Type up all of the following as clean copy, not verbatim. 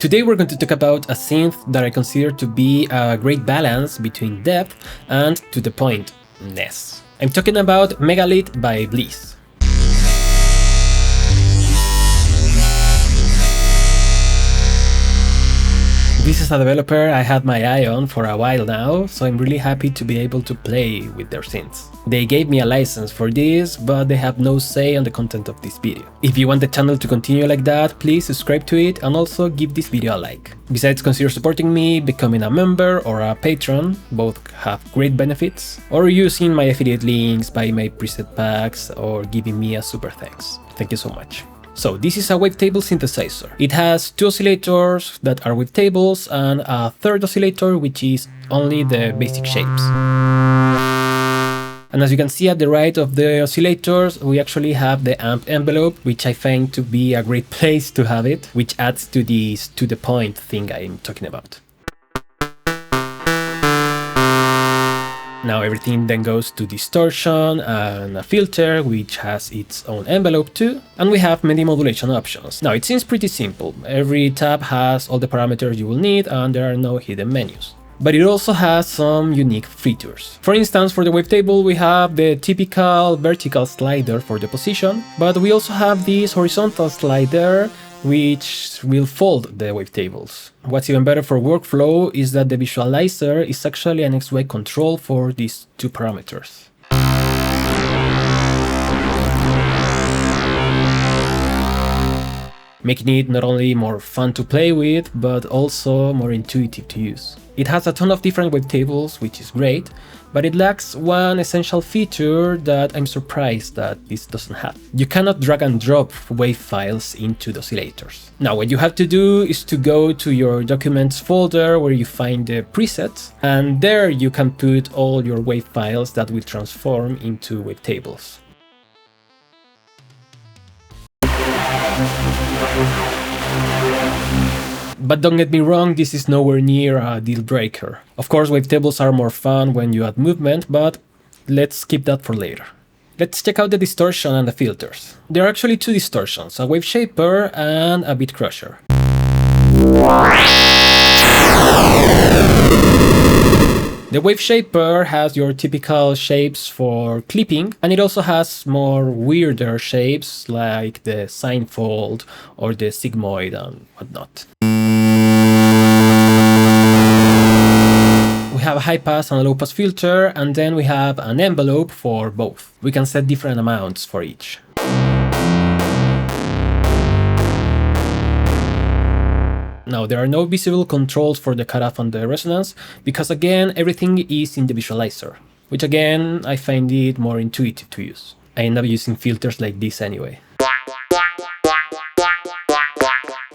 Today we're going to talk about a synth that I consider to be a great balance between depth and to the pointness. I'm talking about Megalit by BLEASS. This is a developer I had my eye on for a while now, so I'm really happy to be able to play with their synths. They gave me a license for this, but they have no say on the content of this video. If you want the channel to continue like that, please subscribe to it and also give this video a like. Besides, consider supporting me, becoming a member or a patron, both have great benefits, or using my affiliate links, buying my preset packs, or giving me a super thanks. Thank you so much. So this is a wavetable synthesizer. It has two oscillators that are wavetables and a third oscillator which is only the basic shapes. And as you can see at the right of the oscillators, we actually have the amp envelope, which I find to be a great place to have it, which adds to this to the point thing I'm talking about. Now everything then goes to distortion and a filter which has its own envelope too, and we have MIDI modulation options. Now it seems pretty simple, every tab has all the parameters you will need and there are no hidden menus. But it also has some unique features. For instance, for the wavetable we have the typical vertical slider for the position, but we also have this horizontal slider which will fold the wavetables. What's even better for workflow is that the visualizer is actually an XY control for these two parameters. Making it not only more fun to play with, but also more intuitive to use. It has a ton of different wavetables, which is great, but it lacks one essential feature that I'm surprised that this doesn't have. You cannot drag and drop wave files into the oscillators. Now what you have to do is to go to your documents folder where you find the presets, and there you can put all your wave files that will transform into wavetables. But don't get me wrong, this is nowhere near a deal breaker. Of course, wavetables are more fun when you add movement, but let's keep that for later. Let's check out the distortion and the filters. There are actually two distortions, a wave shaper and a beat crusher. The wave shaper has your typical shapes for clipping, and it also has more weirder shapes like the sine fold or the sigmoid and whatnot. We have a high pass and a low pass filter, and then we have an envelope for both. We can set different amounts for each. Now there are no visible controls for the cutoff and the resonance, because again everything is in the visualizer, which again I find it more intuitive to use. I end up using filters like this anyway.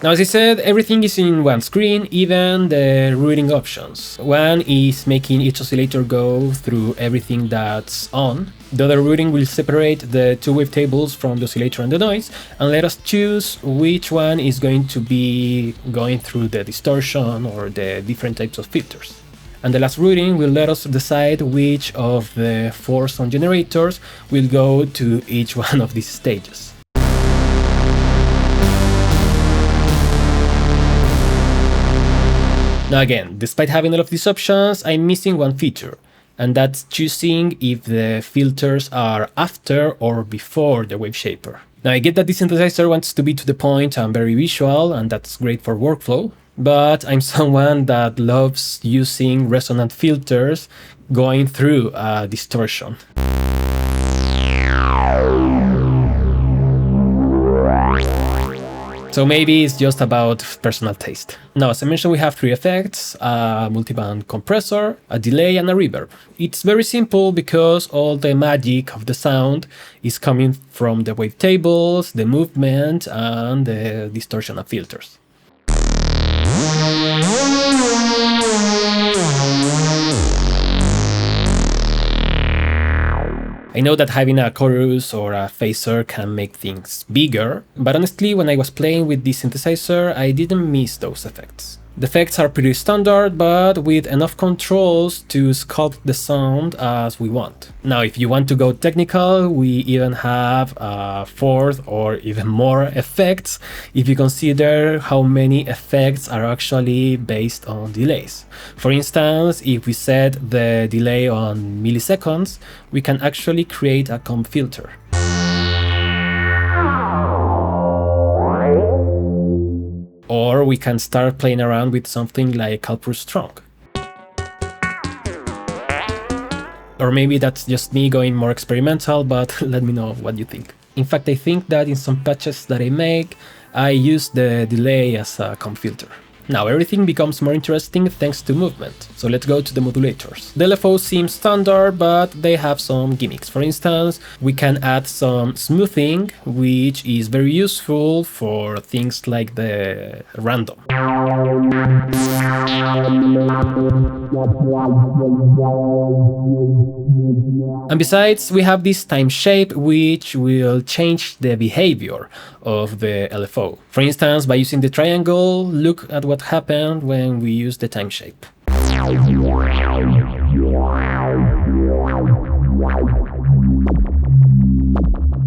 Now as I said, everything is in one screen, even the routing options. One is making each oscillator go through everything that's on. The other routing will separate the two wavetables from the oscillator and the noise, and let us choose which one is going to be going through the distortion or the different types of filters. And the last routing will let us decide which of the 4 sound generators will go to each one of these stages. Now again, despite having all of these options, I'm missing one feature, and that's choosing if the filters are after or before the wave shaper. Now I get that this synthesizer wants to be to the point and very visual, and that's great for workflow, but I'm someone that loves using resonant filters going through a distortion. So maybe it's just about personal taste. Now, as I mentioned, we have 3 effects, a multiband compressor, a delay, and a reverb. It's very simple because all the magic of the sound is coming from the wavetables, the movement, and the distortion of filters. I know that having a chorus or a phaser can make things bigger, but honestly when I was playing with this synthesizer I didn't miss those effects. The effects are pretty standard, but with enough controls to sculpt the sound as we want. Now, if you want to go technical, we even have a fourth or even more effects if you consider how many effects are actually based on delays. For instance, if we set the delay on milliseconds, we can actually create a comb filter. Or we can start playing around with something like Calpur Strong. Or maybe that's just me going more experimental, but let me know what you think. In fact, I think that in some patches that I make, I use the delay as a comb filter. Now everything becomes more interesting thanks to movement, so let's go to the modulators. The LFO seems standard, but they have some gimmicks. For instance, we can add some smoothing, which is very useful for things like the random. And besides, we have this time shape, which will change the behavior of the LFO. For instance, by using the triangle, look at what happened when we use the time shape.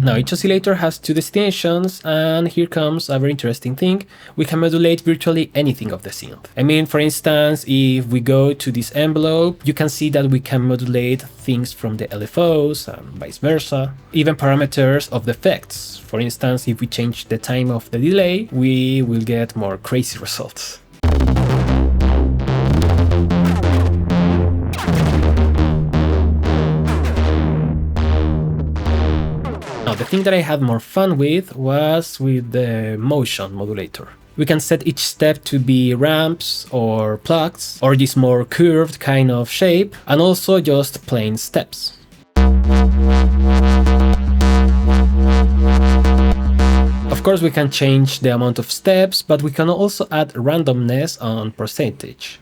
Now each oscillator has two destinations, and here comes a very interesting thing. We can modulate virtually anything of the synth. I mean, for instance, if we go to this envelope, you can see that we can modulate things from the LFOs and vice versa, even parameters of the effects. For instance, if we change the time of the delay, we will get more crazy results. Now, the thing that I had more fun with was with the motion modulator. We can set each step to be ramps or plugs or this more curved kind of shape, and also just plain steps. Of course, we can change the amount of steps, but we can also add randomness on percentage.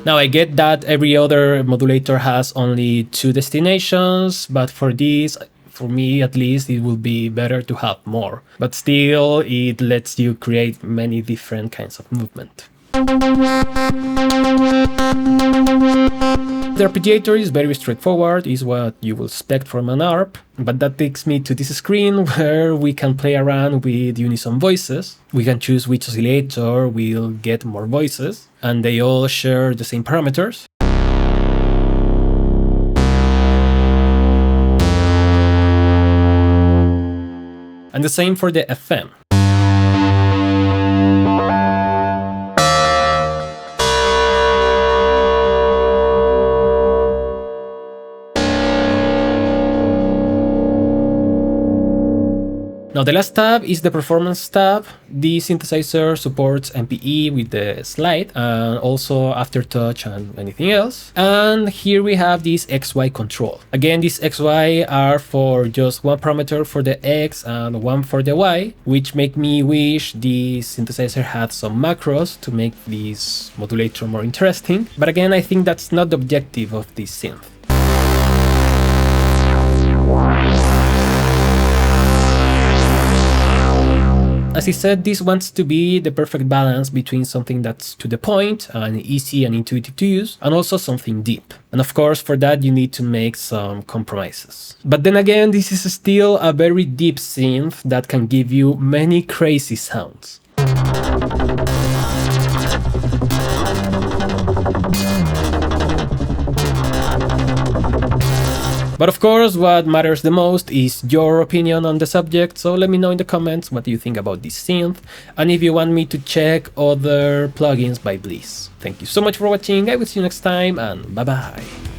Now I get that every other modulator has only two destinations, but for this, for me at least, it will be better to have more. But still, it lets you create many different kinds of movement. The arpeggiator is very straightforward, is what you will expect from an ARP, but that takes me to this screen where we can play around with unison voices. We can choose which oscillator will get more voices, and they all share the same parameters. And the same for the FM. Now the last tab is the performance tab. The synthesizer supports MPE with the slide and also aftertouch and anything else. And here we have this XY control. Again, these XY are for just one parameter for the X and one for the Y, which make me wish the synthesizer had some macros to make this modulator more interesting. But again, I think that's not the objective of this synth. As I said, this wants to be the perfect balance between something that's to the point and easy and intuitive to use, and also something deep. And of course, for that you need to make some compromises. But then again, this is still a very deep synth that can give you many crazy sounds. But of course, what matters the most is your opinion on the subject, so let me know in the comments what you think about this synth, and if you want me to check other plugins by BLEASS. Thank you so much for watching, I will see you next time, and bye bye!